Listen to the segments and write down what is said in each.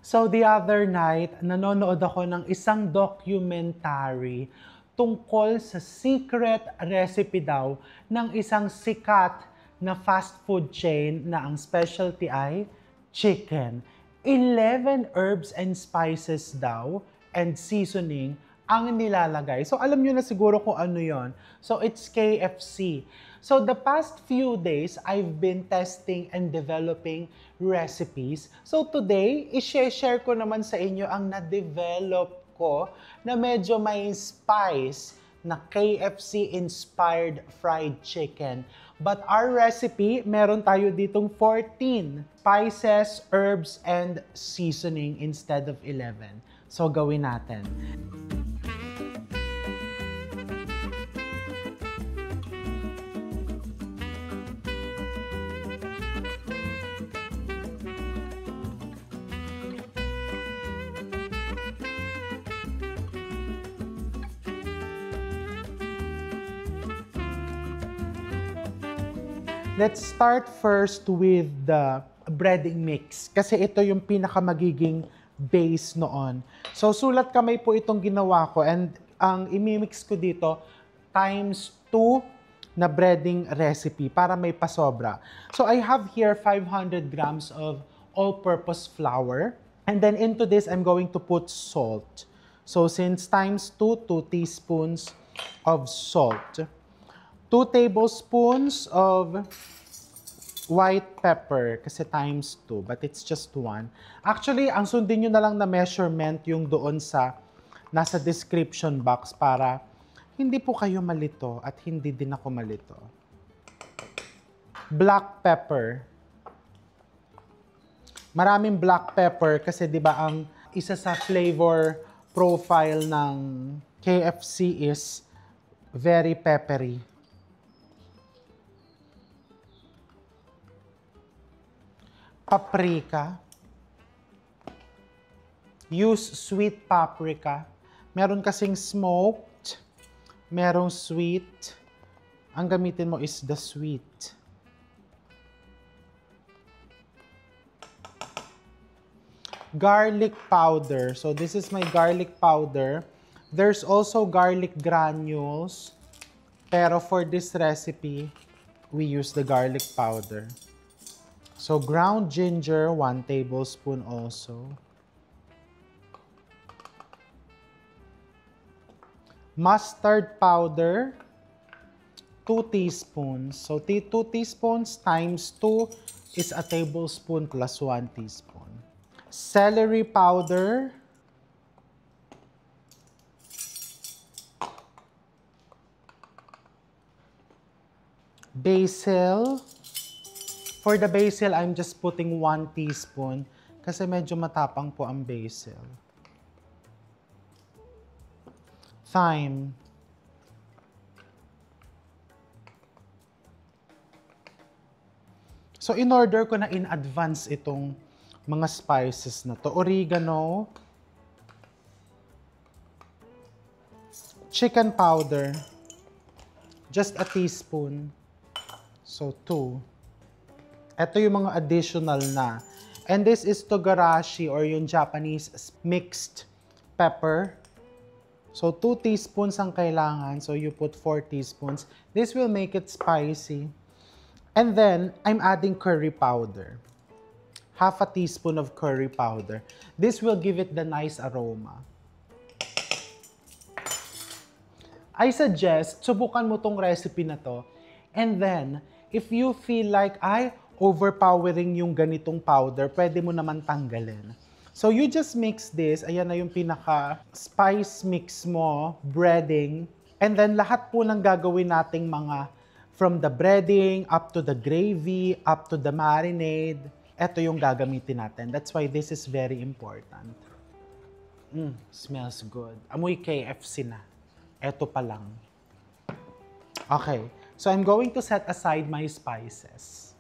So the other night, nanonood ako ng isang documentary tungkol sa secret recipe daw ng isang sikat na fast food chain na ang specialty ay chicken. 11 herbs and spices daw and seasoning ang nilalagay. So alam nyo na siguro kung ano yon. So it's KFC. So the past few days, I've been testing and developing recipes. So today, i-share ko naman sa inyo ang na-develop ko na medyo may spice na KFC-inspired fried chicken. But our recipe, meron tayo ditong 14 spices, herbs, and seasoning instead of 11. So gawin natin. Let's start first with the breading mix. Kasi ito yung pinaka magiging base noon. So, sulat kamay po itong ginawa ko. And ang imimix ko dito, times 2 na breading recipe para may pasobra. So, I have here 500 grams of all-purpose flour. And then into this, I'm going to put salt. So, since times 2, 2 teaspoons of salt. 2 tablespoons of white pepper, kasi times 2, but it's just 1. Actually, ang sundin nyo na lang na measurement yung doon sa nasa description box para hindi po kayo malito at hindi din ako malito. Black pepper. Maraming black pepper kasi di ba ang isa sa flavor profile ng KFC is very peppery. Paprika. Use sweet paprika. Meron kasing smoked, merong sweet. Ang gamitin mo is the sweet. Garlic powder. So this is my garlic powder. There's also garlic granules. Pero for this recipe, we use the garlic powder. So, ground ginger, 1 tablespoon also. Mustard powder, 2 teaspoons. So, 2 teaspoons times 2 is a tablespoon plus 1 teaspoon. Celery powder, basil. For the basil, I'm just putting 1 teaspoon kasi medyo matapang po ang basil. Thyme. So, in-order ko na in advance itong mga spices na to. Oregano. Chicken powder. Just a teaspoon. So, 2. Ito yung mga additional na. And this is togarashi or yung Japanese mixed pepper. So, 2 teaspoons ang kailangan. So, you put 4 teaspoons. This will make it spicy. And then, I'm adding curry powder. Half a teaspoon of curry powder. This will give it the nice aroma. I suggest, subukan mo tong recipe na to. And then, if you feel like, overpowering yung ganitong powder, pwede mo naman tanggalin. So you just mix this. Ayan na yung pinaka-spice mix mo, breading. And then lahat po ng gagawin nating mga from the breading, up to the gravy, up to the marinade. Ito yung gagamitin natin. That's why this is very important. Smells good. Amoy KFC na. Ito pa lang. Okay. So I'm going to set aside my spices.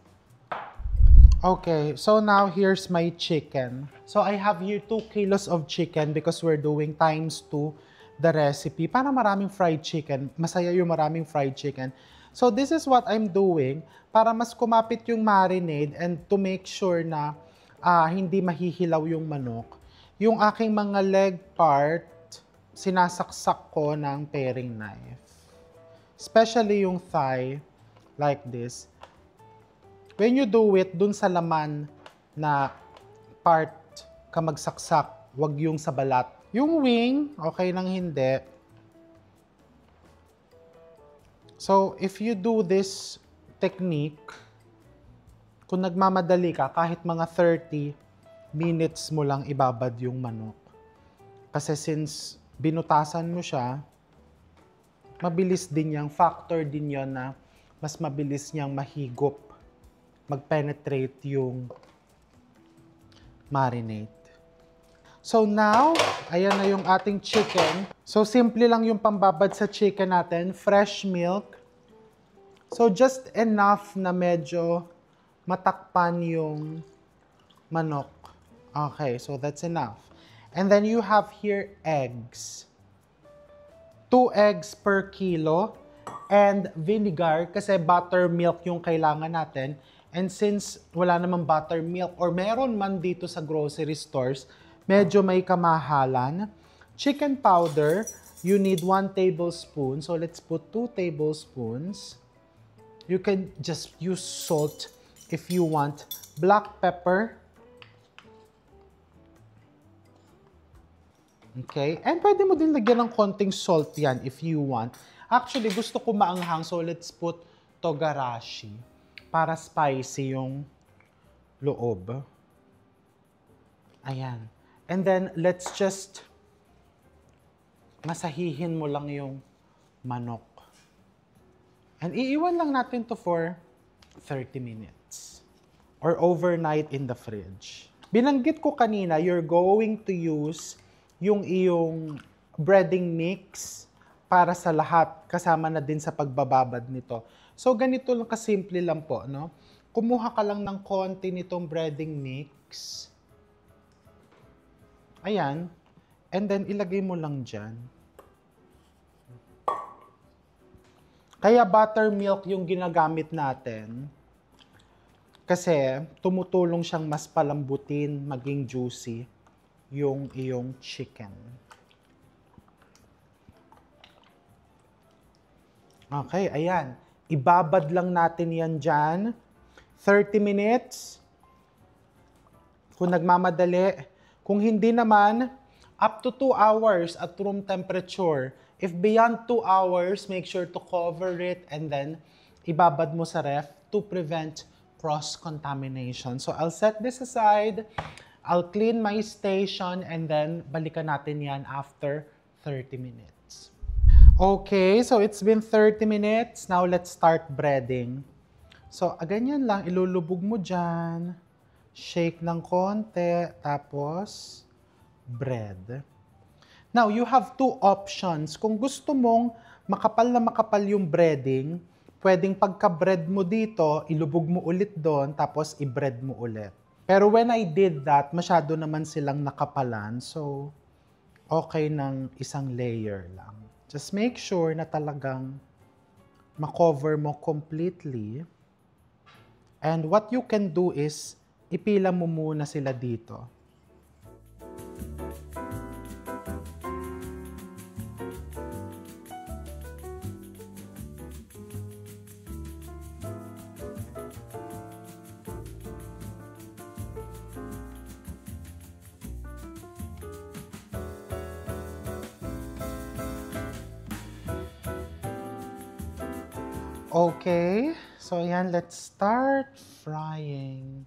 Okay, so now here's my chicken. So I have here 2 kilos of chicken because we're doing times 2 the recipe. Para maraming fried chicken, masaya yung maraming fried chicken. So this is what I'm doing para mas kumapit yung marinade and to make sure na hindi mahihilaw yung manok. yung aking mga leg part, sinasaksak ko ng paring knife. Especially yung thigh, like this. When you do it, dun sa laman na part ka magsaksak, wag yung sa balat. Yung wing, okay nang hindi. So, if you do this technique, kung nagmamadali ka, kahit mga 30 minutes mo lang ibabad yung manok. Kasi since binutasan mo siya, mabilis din yang factor din yon na mas mabilis niyang mahigop, mag-penetrate yung marinade. So now, ayan na yung ating chicken. So simple lang yung pambabad sa chicken natin, fresh milk. So just enough na medyo matakpan yung manok. Okay, so that's enough. And then you have here eggs. 2 eggs per kilo. And vinegar, kasi buttermilk yung kailangan natin. And since wala namang buttermilk or meron man dito sa grocery stores, medyo may kamahalan. Chicken powder, you need 1 tablespoon. So let's put 2 tablespoons. You can just use salt if you want. Black pepper. Okay? And pwede mo din lagyan ng konting salt yan if you want. Actually, gusto ko maanghang, so let's put togarashi para spicy yung loob. Ayan. And then, let's just masahihin mo lang yung manok. And iiwan lang natin to for 30 minutes. Or overnight in the fridge. Binanggit ko kanina, you're going to use yung iyong breading mix para sa lahat, kasama na din sa pagbababad nito. So, ganito lang kasimple lang po, no? Kumuha ka lang ng konti nitong breading mix. Ayan. And then, ilagay mo lang dyan. Kaya buttermilk yung ginagamit natin. Kasi, tumutulong siyang mas palambutin, maging juicy, yung iyong chicken. Okay, ayan. Ibabad lang natin yan dyan. 30 minutes. Kung nagmamadali. Kung hindi naman, up to 2 hours at room temperature. If beyond 2 hours, make sure to cover it and then ibabad mo sa ref to prevent cross-contamination. So I'll set this aside. I'll clean my station and then balikan natin yan after 30 minutes. Okay, so it's been 30 minutes. Now, let's start breading. So, ganyan lang. Ilulubog mo dyan. Shake ng konti. Tapos, bread. Now, you have 2 options. Kung gusto mong makapal na makapal yung breading, pwedeng pagka-bread mo dito, ilubog mo ulit doon, tapos i-bread mo ulit. Pero when I did that, masyado naman silang nakapalan. So, okay ng isang layer lang. Just make sure na talagang makover mo completely. And what you can do is, ipila mo muna sila dito. Okay, so yan, let's start frying.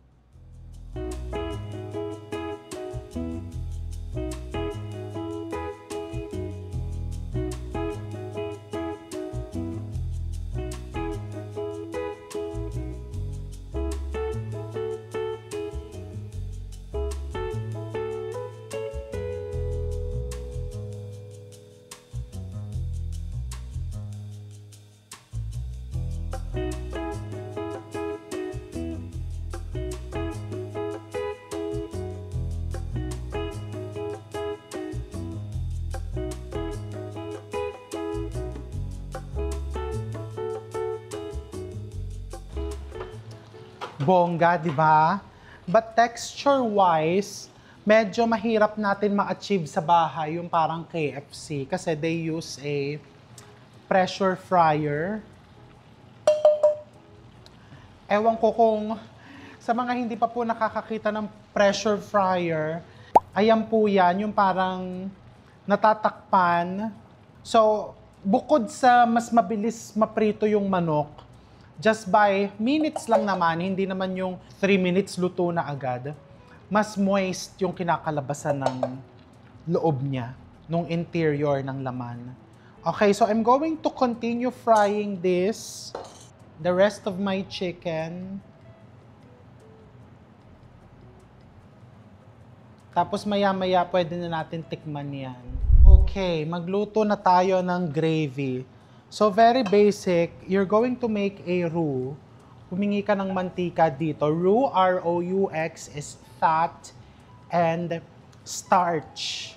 Bongga, di ba? But texture-wise, medyo mahirap natin ma-achieve sa bahay yung parang KFC kasi they use a pressure fryer. Ewan ko kung sa mga hindi pa po nakakakita ng pressure fryer, ayan po yan, yung parang natatakpan. So, bukod sa mas mabilis maprito yung manok, just by minutes lang naman, hindi naman yung 3 minutes luto na agad, mas moist yung kinakalabasan ng loob niya, nung interior ng laman. Okay, so I'm going to continue frying the rest of my chicken. Tapos maya-maya pwede na natin tikman yan. Okay, magluto na tayo ng gravy. So very basic, you're going to make a roux. Humingi ka ng mantika dito. Roux, R-O-U-X, is fat and starch.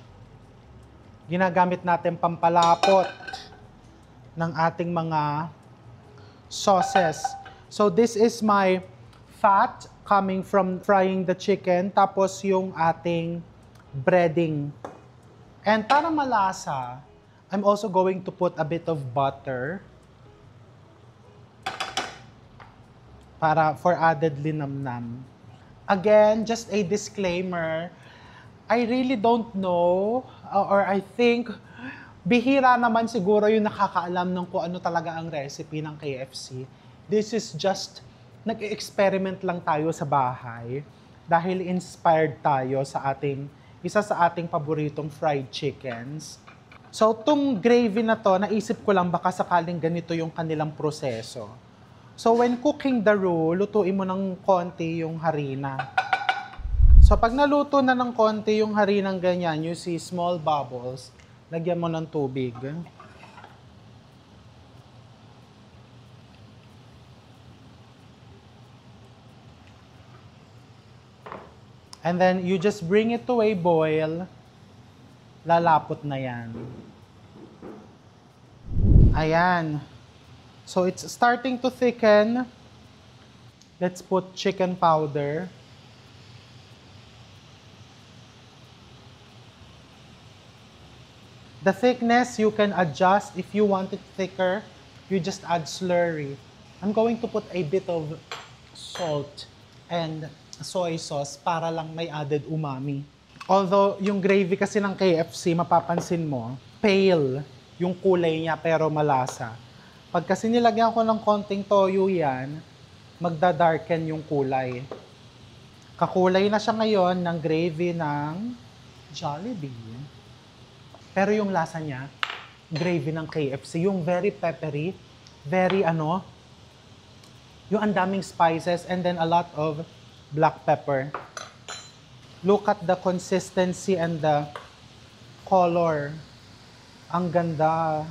Ginagamit natin pampalapot ng ating mga sauces. So this is my fat coming from frying the chicken, tapos yung ating breading. And para malasa, I'm also going to put a bit of butter for added linamnam. Again, just a disclaimer, I really don't know, or I think, bihira naman siguro yung nakakaalam ng kung ano talaga ang recipe ng KFC. This is just, nag-experiment lang tayo sa bahay dahil inspired tayo sa isa sa ating paboritong fried chickens. So, tong gravy na to, naisip ko lang baka sakaling ganito yung kanilang proseso. So, when cooking the roux, lutuin mo ng konti yung harina. So, pag naluto na ng konti yung harinang ganyan, you see small bubbles, lagyan mo ng tubig. And then, you just bring it to a boil. Lalapot na yan. Ayan. So, it's starting to thicken. Let's put chicken powder. The thickness, you can adjust. If you want it thicker, you just add slurry. I'm going to put a bit of salt and soy sauce para lang may added umami. Although, yung gravy kasi ng KFC, mapapansin mo, pale yung kulay niya pero malasa. Pag kasi nilagyan ko ng konting toyo yan, magda-darken yung kulay. Kakulay na siya ngayon ng gravy ng Jollibee. Pero yung lasa niya, gravy ng KFC, yung very peppery, very yung ang daming spices and then a lot of black pepper. Look at the consistency and the color. Ang ganda.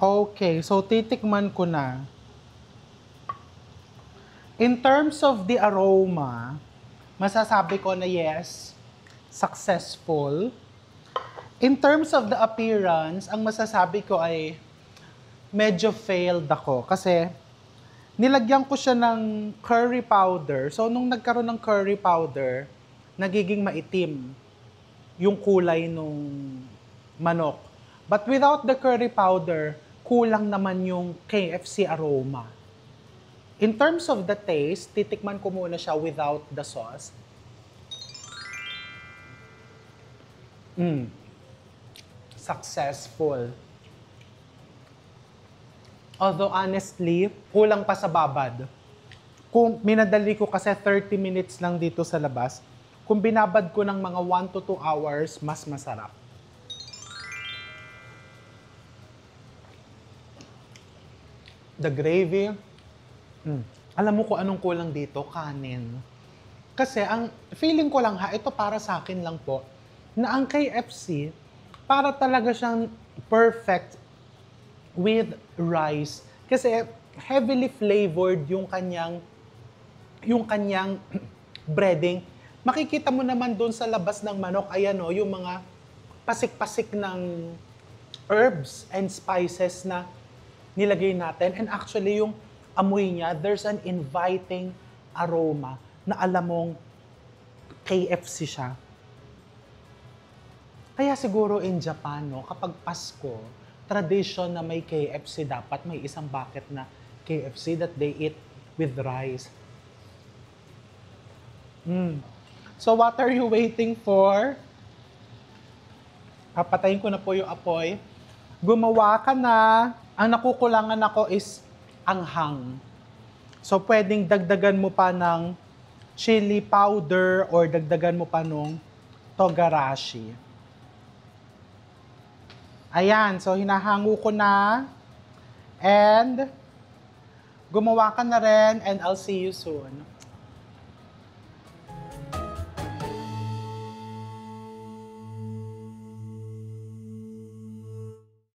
Okay, so titikman ko na. In terms of the aroma, masasabi ko na yes, successful. In terms of the appearance, ang masasabi ko ay medyo failed ako kasi nilagyan ko siya ng curry powder. So, nung nagkaroon ng curry powder, nagiging maitim yung kulay nung manok. But without the curry powder, kulang naman yung KFC aroma. In terms of the taste, titikman ko muna siya without the sauce. Successful. Although honestly, kulang pa sa babad. Kung minadali ko kasi 30 minutes lang dito sa labas, kung binabad ko ng mga 1 to 2 hours, mas masarap. The gravy, alam mo kung anong kulang dito? Kanin. Kasi ang feeling ko lang ito para sa akin lang po, na ang KFC, para talaga siyang perfect with rice. Kasi heavily flavored yung kanyang breading. Makikita mo naman doon sa labas ng manok, ayan yung mga pasik-pasik ng herbs and spices na nilagay natin. And actually, yung amoy niya, there's an inviting aroma. na alam mong KFC siya. Kaya siguro in Japan, no, kapag Pasko, tradition na may KFC, dapat may isang bucket na KFC that they eat with rice. So what are you waiting for? Papatayin ko na po yung apoy. Gumawa ka na. Ang nakukulangan ako is anghang. So pwedeng dagdagan mo pa ng chili powder or dagdagan mo pa nung togarashi. Ayan, so hinahango ko na. And gumawa ka na rin and I'll see you soon.